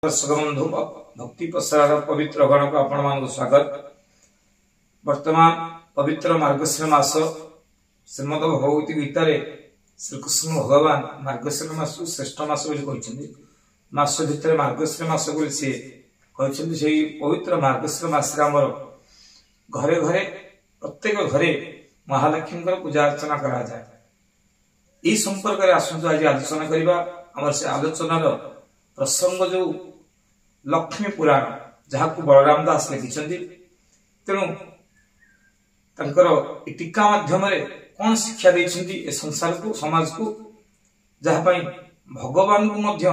दर्शक बंधु भक्ति प्रसार पवित्र गण को आपण मान स्वागत। वर्तमान पवित्र मार्गशीर मास श्रीमद भगवती गीता श्रीकृष्ण भगवान मार्गशीर मास श्रेष्ठ मास मास भितर मार्गशीर मास सी पवित्र मार्गशीर मास घरे घरे प्रत्येक घरे महालक्ष्मी पूजा अर्चना करा जाए। यह संपर्क में आसतु आज आलोचना करवा आम से आलोचनार प्रसंग जो लक्ष्मी पुराण जहाँ को बलराम दास लिखिं तेणु टीका माध्यम कौन शिक्षा देते संसार को समाज को जहाँपाई भगवान को मध्य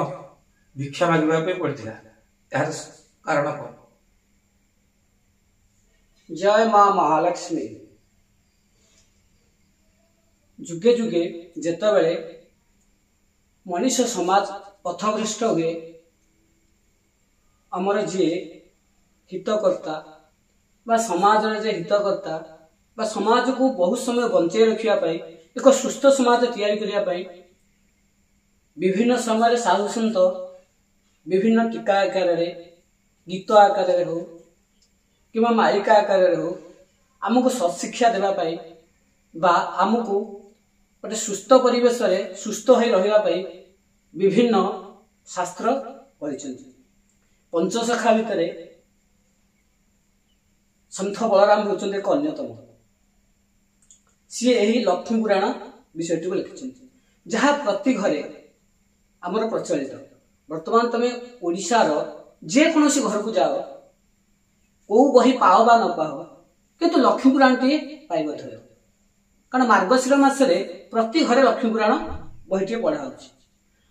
भिक्षा मांगे पड़ता यार कारण कौन। जय मां महालक्ष्मी। जुगे जुगे जेतबेले मनुष्य समाज पथभ्रष्ट हुए आमर जी हितकर्ता बा समाज जे हितकर्ता बा समाज को बहुत समय बंचे रखापी एक सुस्थ समाज तैयारी करने विभिन्न समय साधु सन्त विभिन्न टीका आकार गीत आकार हो कि मालिका आकार हो आमको सत्शिक्षा देवाई बा आमको गोटे सुस्थ परिवेश सुस्थ हो रही विभिन्न शास्त्र पंचशाखा भितर सन्थ बलराम होती एक अन्यतम सी यही लक्ष्मी पुराण विषयटी को लिखिं जहाँ प्रति घरे आमर प्रचलित। वर्तमान तुम ओडिशार जेकोसी घर को जाओ कौ बही पाओ बा न पाओ किंतु लक्ष्मी पुराण टी पाइब थोड़े कारण मार्गशीर मासरे प्रति घरे लक्ष्मी पुराण बहीटे पढ़ा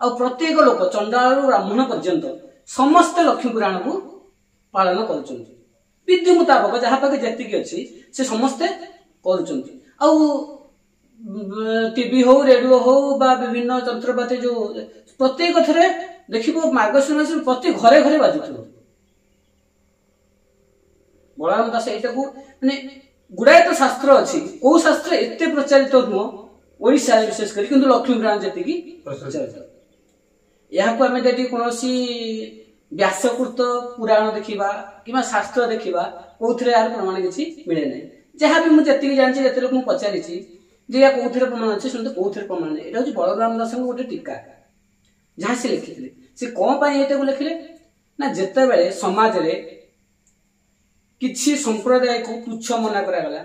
आ प्रत्येक लोक चंडाल ब्राह्मण पर्यंत समस्ते लक्ष्मी पुराण को पालन कर विधि मुताबक जहाँ पाखे जी अच्छी से समस्ते कर टीवी हो रेडियो हो बा विभिन्न जंत्रपाति जो प्रत्येक थे देख मार्गशीर मास प्रति घरे घरे बाजुथ बलराम दास यहाँ माने गुड़ाए तो शास्त्र अच्छी कौ शास्त्र एत प्रचारित नुह ओडिशा विशेष कर किंतु लक्ष्मी पुराण जी प्रचारित यहाँ को आम जब कौन व्यासकृत पुराण देखा कि शास्त्र देखा कौन यार प्रमाण किसी मिले ना जहाँ भी मुझे जानी जिते लोक पचारि या कौन प्रमाण अच्छे शुणते कौन प्रमाण नहीं यहाँ हूँ बलराम दास गोटे टीका जहाँ से लिखी से कौन ये लिखिले ना जिते बड़े समाज रे किसी संप्रदाय को तुच्छ मना करागला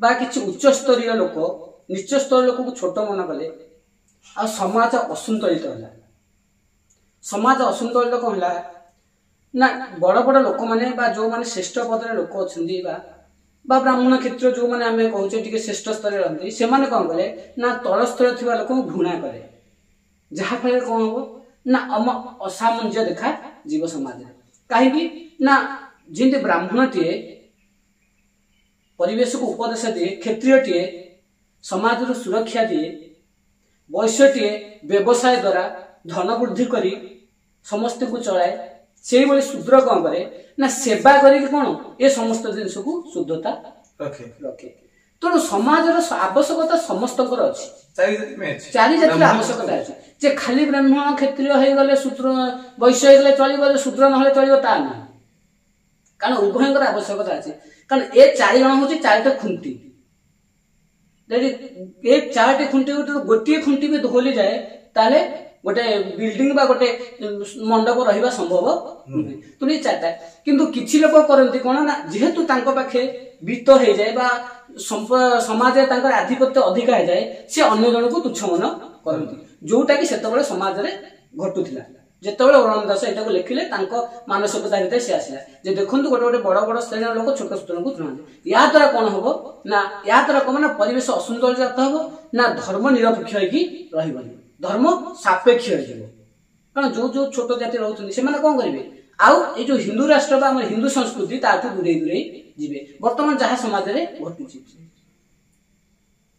बा किसी उच्च स्तरीय लोक नीच स्तर लोक को छोट मना कले आ समाज असंतुलित है। समाज असंतुलित कौन है ना बड़ बड़ लोक मैंने जो मैंने श्रेष्ठ पदर लोक अच्छा ब्राह्मण क्षेत्र जो मैंने आम कहे श्रेष्ठ स्तर रही से कौन कले ना तल स्तर थी लोक घृणा करे जहाँफल कौन हम ना असामंजस्य देखा जीव समाज कहीं ना जिंदे ब्राह्मण टीए परिवेश को उपदेश दिए क्षेत्रीय टीए समाज सुरक्षा दिए वैश्य टीए व्यवसाय द्वारा धन वृद्धि करी समस्त को चलाए से भाई शूद्र कौन करे ना सेवा करी कौन ये समस्त जिनस को शुद्धता रखे तेणु समाज आवश्यकता समस्त अच्छी चारि जातिर आवश्यकता अच्छी जे खाली ब्राह्मण क्षेत्रीय हो गले शूद्र वैश्य हो चलो शूद्र ना चलो ता ना कारण उभयर आवश्यकता अच्छी कारण ए चारि जन हूँ चारिटा खुंटी ए चारिटी खुंटी गोटे खुंटी भी धोली जाए ताले गोटे बिल्डिंग बा गोटे मंडप रहिबा संभव तो ये चारटा किंतु किछि लोक करंती कोन ना जेहेतु तांको पाखे वित्त हो जाए बा समाज तांकर आधिपत्य अधिक हो जाए से अन्य जन को तुच्छ मन करंती जोटा कि सेतबेले समाज रे घटुथिला जेतेबेले बलराम दास एटा को लिखिले तांको मानसिकता भितर से आसिला जे देखंतु गोटे गोटे बड़ बड़ श्रेणी लोक छोट छोट को घृणा या द्वारा कौन हबो ना या द्वारा कौन ना परिवेश असंतुलित हबो ना धर्म निरपेक्ष होगी रहबनी धर्म सापेक्ष हो कारण जो जो छोट जाति रोचे से कौन करेंगे आउ ये जो हिंदू राष्ट्र बा हिंदू संस्कृति ताठू दूरे दूरे जीवे वर्तमान जहाँ समाज में घटुची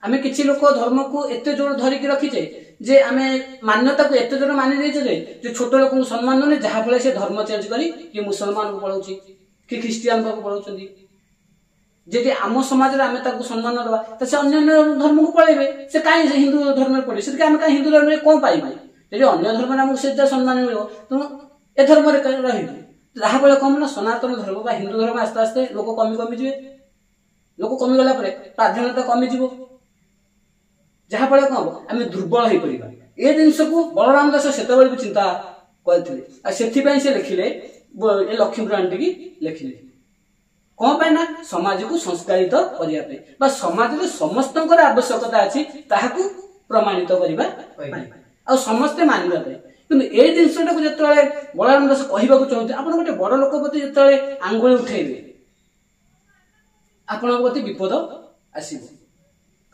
आम कि लोक धर्म को एत जोर धरिक रखीचे जे आम मान्यता को एत जोर मानि देचे जे छोट लोक सम्मान देने जहाँफल से धर्म चेंज करी कि मुसलमान को पढ़ाऊँ कि ख्रीस्टियान को पढ़ाऊँ जी आम समाज आम सम्मान दवा तो से अन्य धर्म को पढ़ेबे से कहीं हिंदू धर्म पढ़े से आम कहीं हिंदू धर्म कौन पाइबे जी अन्य धर्म आमको से सम्मान मिले तेणु ए धर्म रही जहाँफल कम ना सनातन धर्म बा हिंदू धर्म आस्ते आस्ते लोक कमी कमिजे लोक कमिगला प्राधान्यता कमिज जहाँफल कम हम आम दुर्बल हो पड़ा ए जिनस को बलराम दास से भी चिंता करते से लिखिले ए लक्ष्मी पुराण टी लिखिले कौन पाई ना समाज को संस्कारित करने समाज में समस्त आवश्यकता अच्छी प्रमाणित करने आ समस्ते मानवा कि ए जिनसा को जो बलराम दास कहवाक चाहते आप गोटे बड़ लोक प्रति जो आंगुली उठेबे आपण प्रति विपद आसो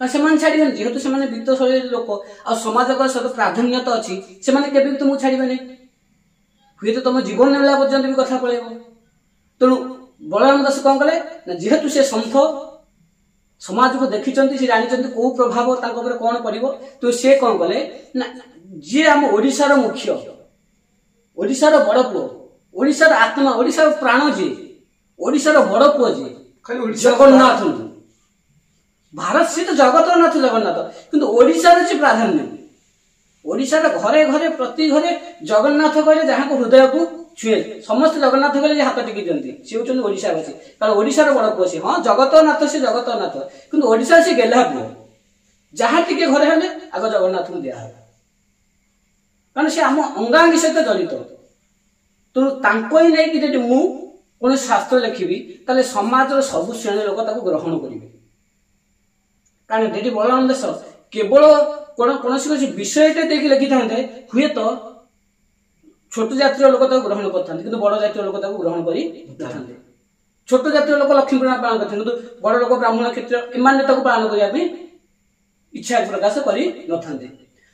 कारण से छाड़े जेहेतु से वित्त शैली लोक आ समाज सहित प्राधान्यता अच्छी से केवे तुमको छाड़े हुए तो तुम जीवन नेला पर्यंत भी कथा पड़े तेणु बलराम दास कौन कले जेहेतु से सन्थ समाज को देखी से जानी कौ प्रभाव कौन पड़ो तो सी कौन कले ना जी आम ओडिशार मुख्य ओडिशार बड़ पुओ ओडिशार आत्मा ओडिशार प्राण जी ओडिशार बड़ पुओ जी जगन्नाथ भारत से तो जगतनाथ जगन्नाथ किंतु ओडिशार से प्राधान्य ओडिशार घरे घरे प्रति घरे जगन्नाथ कहले जहाँ को हृदय को छुए समस्त जगन्नाथ कहले हाथ टेकी दिखती सी हूँ ओडिशावासी कारण ओडिशार बड़ पुओ सी हाँ जगतनाथ से जगतनाथ किंतु ओडिशा से गेला पुओ जहाँ टिके घरे हेले आग जगन्नाथ को दिया कारण से आम अंगांगी सहित जड़ित तेणु ही नहीं मु कौन शास्त्र लिखी ताले समाज सबु श्रेणी लोक ग्रहण करेंगे कारण ये बलराम दास केवल कौन सी विषयटे देखिए लिखि था हुए तो छोट जातिर लोक ग्रहण करते कि बड़ जातिर लोक ग्रहण कर छोट जातिर लोक लक्ष्मी पुराण पालन करते कि बड़ लोक ब्राह्मण क्षेत्र एमाने पालन करने इच्छा प्रकाश कर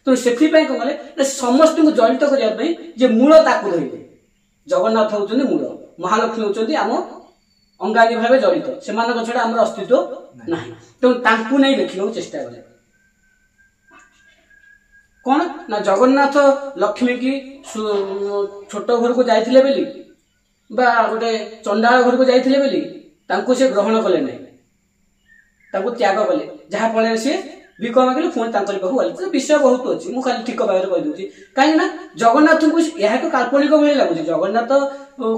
तेणु से कौन कले समस्त को जड़ित करने मूल ताकू धरले जगन्नाथ होती मूल महालक्ष्मी होती आम अंगांगी भाव जड़ित से छड़ा आम अस्तित्व ना तेणु नहीं लिखा चेष्टा कले कौन ना जगन्नाथ लक्ष्मी की छोट घर को जाइथिले बेली बा गोटे चंडाल घर को जाइथिले बेली तांको से ग्रहण कले नहीं तांको त्याग कले जहाँ फल से भिक मागिले पुणी पाखु गले विषय बहुत अच्छी मुझे खाली ठीक भाव कहीदे कहीं जगन्नाथ को यह एक काल्पनिक भाई लगुच जगन्नाथ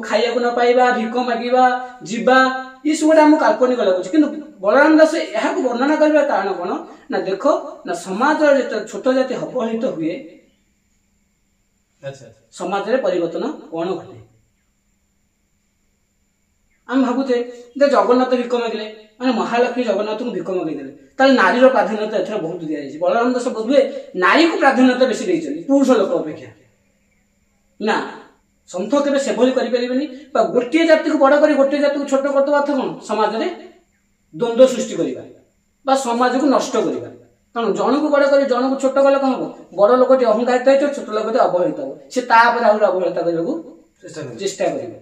खाइया न पाइबा भिक मागिबा जीवा ये सब गोटे आम काल्पनिक लगुच कि बलराम दास यहाँ वर्णना करने कारण कौन ना देख ना समाज छोट जाति अपहरित हुए समाज में परिवर्तन कौन घटे आम भावुचे जगन्नाथ भिक मागिले मैंने महालक्ष्मी जगन्नाथ को भिक मागिदेले ताले नारीर प्राधान्यता एथर बहुत दिया जाए बलराम दास बोधुए नारी को प्राधान्यता बेसी देइछन पुरुष लोक अपेक्षा ना संथ केबे सेभली करि परिबेनी बा गोटे जाति को बड़ करी गोटे जाति को छोट करतो अर्थ कोन समाज रे द्वंद्व सृष्टि करिबा बा समाज को नष्ट करिबा कारण जन को बड़ करी जन को छोट कले कोन हो बड़ लोकटी अहंकारित होय छोट लोकटी अवहेलित हो से ता पर आउर अवहेलित करबो चेष्टा करिबा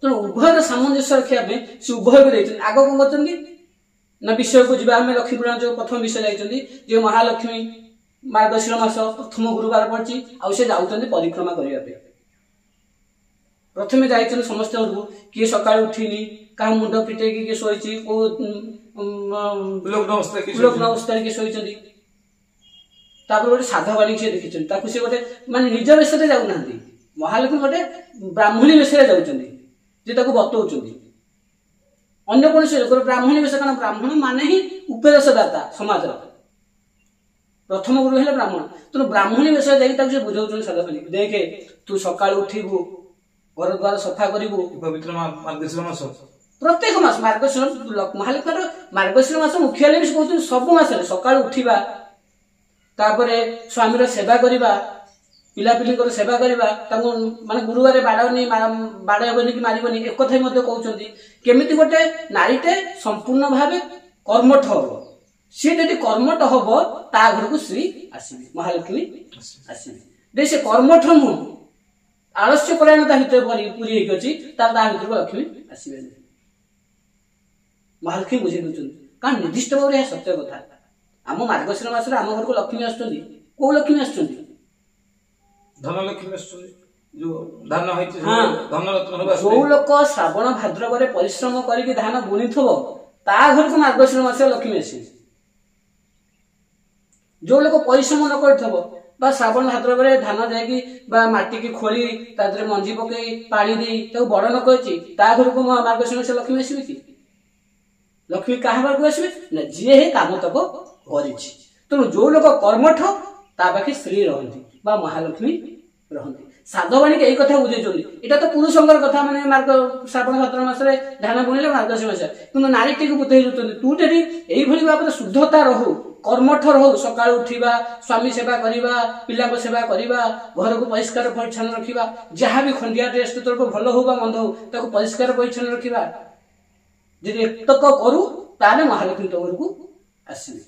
तो उभय सामंजस्य रखिया पे से उभय को देइछन आगो कोन करछन ना विषय को जीवा आम लक्ष्मी पुराण जो प्रथम विषय जाइछन्ती जे महालक्ष्मी मार्गशीर मास प्रथम गुरुवार पड़ची आ से जाउछन्ती परिक्रमा करिया पे प्रथमे जाइछन समस्त घर किए सकाळ उठिनी का मुंड पिटे की सोइछि को लोक नमस्कार की सोइछन्ती तापर गोटे साधा बालिक से देखिछन ताकु से गोटे माने निज वेश रे जाउ नांती महालक्ष्मी गोटे ब्राह्मणी वेश रे जाउछन्ती जे ताकु बतौछन्ती अन्य कौन से ब्राह्मणी वेश कारण ब्राह्मण माने ही उपदेशदाता समाज प्रथम गुरु है ब्राह्मण तेणु ब्राह्मणी वेश जाकि बुझाऊँ साधा बालिक देखे तू सका उठू घर द्वार सफा करू पवित्र मार्गशीर मास प्रत्येक मास मार्गशीर महालक्ष्मी मार्गशीर मास मुख्य भी कहते सब मसरे सका उठा स्वामी सेवा करवा पिलापिली सेवा करवा माने गुरुवार बाड़नी बाड़बनी कि मारबनी एक कथा कहते केमिति गोटे नारीटे संपूर्ण भाव कर्मठ हम सी जब कर्मठ हम ता घर को श्री आसवे महालक्ष्मी आसवे से कर्मठ नुह आलस्य परायणता भितर पूरी अच्छी भर को लक्ष्मी आसवे महालक्ष्मी बुझे दूसरी कारण निर्दिष्ट भाव यह सत्य कथा आम मार्गशीर मास आम घर को लक्ष्मी आसुच्च कौ लक्ष्मी आसुच्च धन लक्ष्मी जो धान जो लोक श्रावण भाद्रव परिश्रम करके धान बुणी थो ता घर को मार्गशीर मास लक्ष्मी आस जो लोक परिश्रम न कर बा श्रावण भाद्रव धान जाकि माटी की खोली तादरे मंजी पकई पानी दे बड़ न कर घर को मार्गशीर मास लक्ष्मी आसवे कि लक्ष्मी क्या घर आसवे ना जी कम तक कर तेणु जो लोक कर्मठ ता पाखे स्त्री रहती महालक्ष्मी रहती साधवाणी यही कथा बुझे यहाँ तो पुरुषंकर कथा माने मार्ग श्रावण भाद्र मासरे धान बुणिले मार्गशीर मास कि नारी टी बुझे तू जदि यही भाव शुद्धता रहू कर्मठ रहू सका उठा स्वामी सेवा करवा पिला सेवा करवा घर को परिष्कार परिच्छन्न रखा जहाँ भी खंडिया ड्रेस तरफ भल हो मंद हो ताको परिष्कार परिच्छन्न रखा जब एतक करू ताले महालक्ष्मी तो घर को आसवे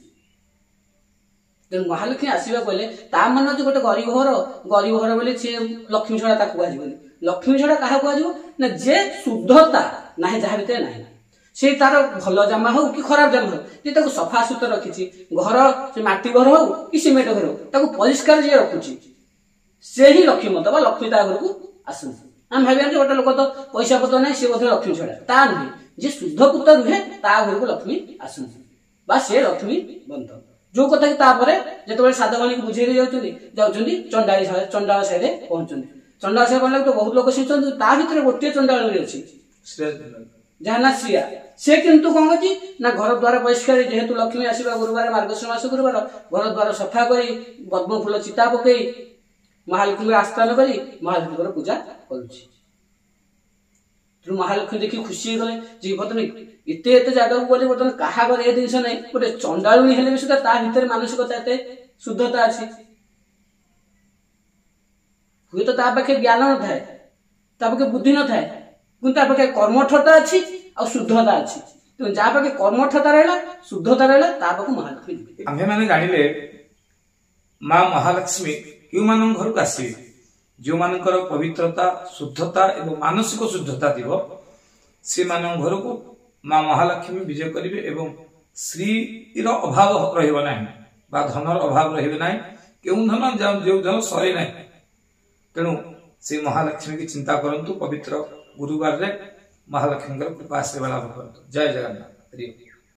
तेणु महालक्ष्मी आसवा कहले ता मन जो गोटे गरीब घर बोले सी लक्ष्मी छड़ा कह लक्ष्मी छड़ा क्या कह जे शुद्धता ना जहाँ भर ना से तार भल जमा हो कि खराब जमा हो सफा सुतर रखी घर से माटी घर हो कि सीमेंट घर हो परिष्कार जी रखुची से ही लक्ष्मी मत लक्ष्मी ता घर को आस आम भाव गोटे लोक तो पैसा पत्र ना सी बोधे लक्ष्मी छड़ा ता नुहे जे शुद्ध पुत रुहे ता घर को लक्ष्मी आस सी लक्ष्मी बंध जो कथा कि जो साधवाणी बुझे जाऊँगी चंडाल साइड पहुंचते चंडाल साइड पहुंचला तो बहुत लोग शिखुंत ता भर गोटे चंडाल अच्छी जहाँ ना श्रिया से किंतु कौन होची ना घर द्वार परिष्कार जेहेतु लक्ष्मी आसवा गुरुवार मार्गशीर मास गुरुवार घर द्वार सफा कर पद्म फूल चिता पकई महालक्ष्मी आस्थान कर महालक्ष्मी पूजा करुच्छी महालक्ष्मी देखिए खुशी गले जी बर्तन एत जगह को गले बर्तन क्या जिनस ना गोटे चंडाणी हेले भी सुधा भर मानसिकता एत शुद्धता अच्छी हुए तो पाखे ज्ञान न थाए पाखे बुद्धि न थाए कि पाखे कर्मठता अच्छी और शुद्धता अच्छी तो जहाँ पाखे कर्मठता रहा शुद्धता रहा पाखे महालक्ष्मी आम्भे माने जानिले माँ महालक्ष्मी क्यों मान घर को आसवे जो मानकर पवित्रता शुद्धता एवं मानसिक शुद्धता थी से मान घर को माँ महालक्ष्मी विजय करेंगे एवं श्रीर अभाव रहा धनर अभाव रहा क्यों धन जो धन सरे ना तेणु से महालक्ष्मी की चिंता करंतु पवित्र गुरुवार रे महालक्ष्मी कृपा आशीर्वाद लाभ करंतु जय जगन्नाथ।